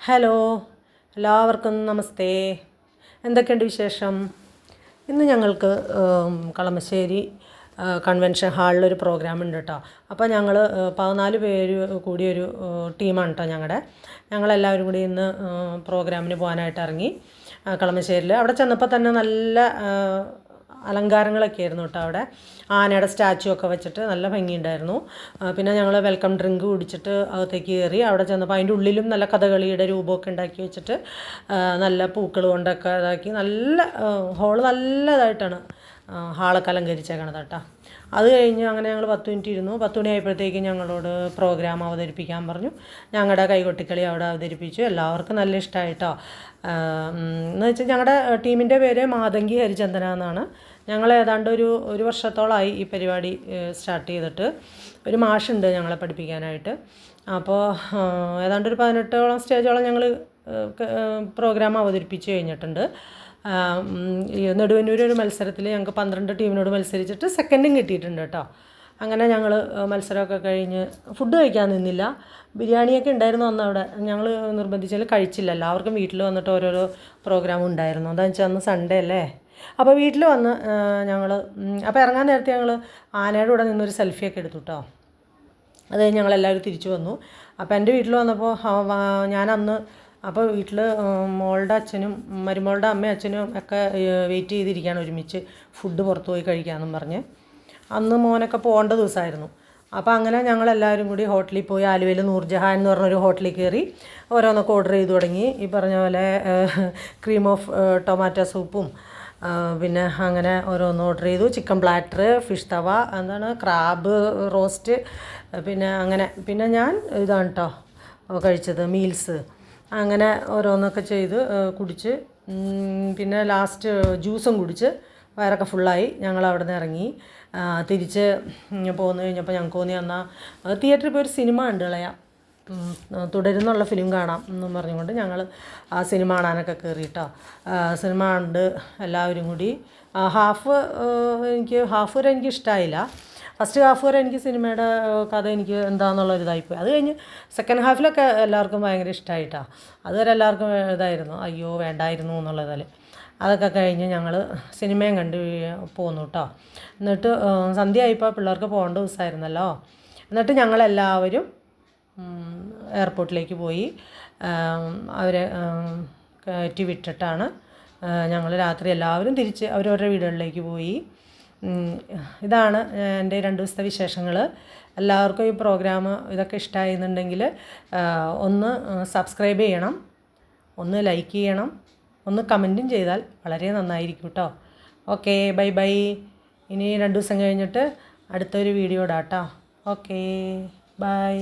Hello, എല്ലാവർക്കും നമസ്തേ. എന്തൊക്കെയുണ്ട് വിശേഷം? ഇന്ന് ഞങ്ങൾക്ക് കളമശ്ശേരി കൺവെൻഷൻ ഹാളിലൊരു പ്രോഗ്രാം ഉണ്ട് കേട്ടോ. അപ്പോൾ ഞങ്ങൾ 14 പേര് കൂടിയൊരു ടീമാണ് കേട്ടോ ഞങ്ങളെല്ലാവരും കൂടി ഇന്ന് പ്രോഗ്രാമിന് പോകാനായിട്ട് ഇറങ്ങി കളമശ്ശേരിയിൽ. അവിടെ ചെന്നപ്പോൾ തന്നെ നല്ല അലങ്കാരങ്ങളൊക്കെ ആയിരുന്നു കേട്ടോ. അവിടെ ആനയുടെ സ്റ്റാച്ചു ഒക്കെ വെച്ചിട്ട് നല്ല ഭംഗിയുണ്ടായിരുന്നു. പിന്നെ ഞങ്ങൾ വെൽക്കം ഡ്രിങ്ക് കുടിച്ചിട്ട് അകത്തേക്ക് കയറി. അവിടെ ചെന്നപ്പോൾ അതിൻ്റെ ഉള്ളിലും നല്ല കഥകളിയുടെ രൂപമൊക്കെ ഉണ്ടാക്കി വെച്ചിട്ട് നല്ല പൂക്കൾ കൊണ്ടൊക്കെ ഇതാക്കി നല്ല ഹോള് നല്ലതായിട്ടാണ് ഹാളൊക്കെ അലങ്കരിച്ചേക്കണത് കേട്ടോ. അത് കഴിഞ്ഞ് അങ്ങനെ ഞങ്ങൾ 10 മിനിറ്റ് ഇരുന്നു. 10 മണി ആയപ്പോഴത്തേക്കും ഞങ്ങളോട് പ്രോഗ്രാം അവതരിപ്പിക്കാൻ പറഞ്ഞു. ഞങ്ങളുടെ കൈകൊട്ടിക്കളി അവിടെ അവതരിപ്പിച്ചു. എല്ലാവർക്കും നല്ല ഇഷ്ടമായിട്ടോ. എന്ന് വെച്ചാൽ ഞങ്ങളുടെ ടീമിൻ്റെ പേര് മാതങ്കി ഹരിചന്ദന എന്നാണ്. ഞങ്ങൾ ഏതാണ്ട് ഒരു വർഷത്തോളമായി ഈ പരിപാടി സ്റ്റാർട്ട് ചെയ്തിട്ട്. ഒരു മാഷുണ്ട് ഞങ്ങളെ പഠിപ്പിക്കാനായിട്ട്. അപ്പോൾ ഏതാണ്ട് ഒരു 18ഓളം സ്റ്റേജോളം ഞങ്ങൾ പ്രോഗ്രാം അവതരിപ്പിച്ച് കഴിഞ്ഞിട്ടുണ്ട്. നെടുവന്നൂർ ഒരു മത്സരത്തിൽ ഞങ്ങൾക്ക് 12 ടീമിനോട് മത്സരിച്ചിട്ട് സെക്കൻഡും കിട്ടിയിട്ടുണ്ട് കേട്ടോ. അങ്ങനെ ഞങ്ങൾ മത്സരമൊക്കെ കഴിഞ്ഞ് ഫുഡ് കഴിക്കാൻ നിന്നില്ല. ബിരിയാണിയൊക്കെ ഉണ്ടായിരുന്നു അന്ന് അവിടെ. ഞങ്ങൾ നിർബന്ധിച്ചാൽ കഴിച്ചില്ല. എല്ലാവർക്കും വീട്ടിൽ വന്നിട്ട് ഓരോരോ പ്രോഗ്രാം ഉണ്ടായിരുന്നു. എന്താണെന്ന് വെച്ചാൽ അന്ന് സൺഡേ അല്ലേ. അപ്പോൾ വീട്ടിൽ വന്ന് ഞങ്ങൾ അപ്പോൾ ഇറങ്ങാൻ നേരത്തെ ഞങ്ങൾ ആനയുടെ കൂടെ നിന്നൊരു സെൽഫിയൊക്കെ എടുത്തു കേട്ടോ. അത് കഴിഞ്ഞ് ഞങ്ങളെല്ലാവരും തിരിച്ചു വന്നു. അപ്പോൾ എൻ്റെ വീട്ടിൽ വന്നപ്പോൾ ഞാനന്ന് അപ്പോൾ വീട്ടിൽ മോളുടെ അച്ഛനും മരുമോളുടെ അമ്മയും അച്ഛനും ഒക്കെ വെയിറ്റ് ചെയ്തിരിക്കുകയാണ് ഒരുമിച്ച് ഫുഡ് പുറത്ത് പോയി കഴിക്കാമെന്നും പറഞ്ഞ്. അന്ന് മോനൊക്കെ പോകേണ്ട ദിവസമായിരുന്നു. അപ്പോൾ അങ്ങനെ ഞങ്ങളെല്ലാവരും കൂടി ഹോട്ടലിൽ പോയി. ആലുവയിൽ നൂർജഹാൻ എന്ന് പറഞ്ഞൊരു ഹോട്ടലിൽ കയറി ഓരോന്നൊക്കെ ഓർഡർ ചെയ്ത് തുടങ്ങി. ഈ പറഞ്ഞ പോലെ ക്രീം ഓഫ് ടൊമാറ്റോ സൂപ്പും പിന്നെ അങ്ങനെ ഓരോന്ന് ഓർഡർ ചെയ്തു. ചിക്കൻ പ്ലാറ്റർ, ഫിഷ് തവ, ക്രാബ് റോസ്റ്റ്, പിന്നെ ഞാൻ ഇതാണ് കേട്ടോ കഴിച്ചത് മീൽസ്. അങ്ങനെ ഓരോന്നൊക്കെ ചെയ്ത് കുടിച്ച് പിന്നെ ലാസ്റ്റ് ജ്യൂസും കുടിച്ച് വയറൊക്കെ ഫുള്ളായി. ഞങ്ങൾ അവിടെ നിന്ന് ഇറങ്ങി. തിരിച്ച് പോന്നു കഴിഞ്ഞപ്പോൾ ഞങ്ങൾക്ക് തോന്നി എന്നാൽ തിയേറ്ററിൽ പോയി ഒരു സിനിമ ഉണ്ട് തുടരുന്നുള്ള ഫിലിം കാണാം എന്നും പറഞ്ഞുകൊണ്ട് ഞങ്ങൾ ആ സിനിമ കാണാനൊക്കെ കയറിയിട്ടോ. സിനിമ കണ്ട് എല്ലാവരും കൂടി ഹാഫ് വരെ എനിക്ക് ഇഷ്ടമായില്ല. ഫസ്റ്റ് ഹാഫ് വരെ എനിക്ക് സിനിമയുടെ കഥ എനിക്ക് എന്താണെന്നുള്ളൊരിതായിപ്പോയി. അത് കഴിഞ്ഞ് സെക്കൻഡ് ഹാഫിലൊക്കെ എല്ലാവർക്കും ഭയങ്കര ഇഷ്ടമായിട്ടാണ്. അതുവരെ എല്ലാവർക്കും ഇതായിരുന്നു, അയ്യോ വേണ്ടായിരുന്നു എന്നുള്ളതിൽ. അതൊക്കെ കഴിഞ്ഞ് ഞങ്ങൾ സിനിമയും കണ്ട് പോന്നു കേട്ടോ. എന്നിട്ട് സന്ധ്യ ആയപ്പോൾ പിള്ളേർക്ക് പോകേണ്ട ദിവസമായിരുന്നല്ലോ. എന്നിട്ട് ഞങ്ങളെല്ലാവരും എയർപോർട്ടിലേക്ക് പോയി. അവരെ കയറ്റി വിട്ടിട്ടാണ് ഞങ്ങൾ രാത്രി എല്ലാവരും തിരിച്ച് അവരവരുടെ വീടുകളിലേക്ക് പോയി. ഇതാണ് എൻ്റെ 2 ദിവസത്തെ വിശേഷങ്ങൾ. എല്ലാവർക്കും ഈ പ്രോഗ്രാം ഇതൊക്കെ ഇഷ്ടമായിരുന്നുണ്ടെങ്കിൽ ഒന്ന് സബ്സ്ക്രൈബ് ചെയ്യണം, ഒന്ന് ലൈക്ക് ചെയ്യണം, ഒന്ന് കമൻറ്റും ചെയ്താൽ വളരെ നന്നായിരിക്കും കേട്ടോ. Okay, bye bye. ഇനി 2 ദിവസം കഴിഞ്ഞിട്ട് അടുത്തൊരു വീഡിയോ ഇടാം കേട്ടോ. Okay, by.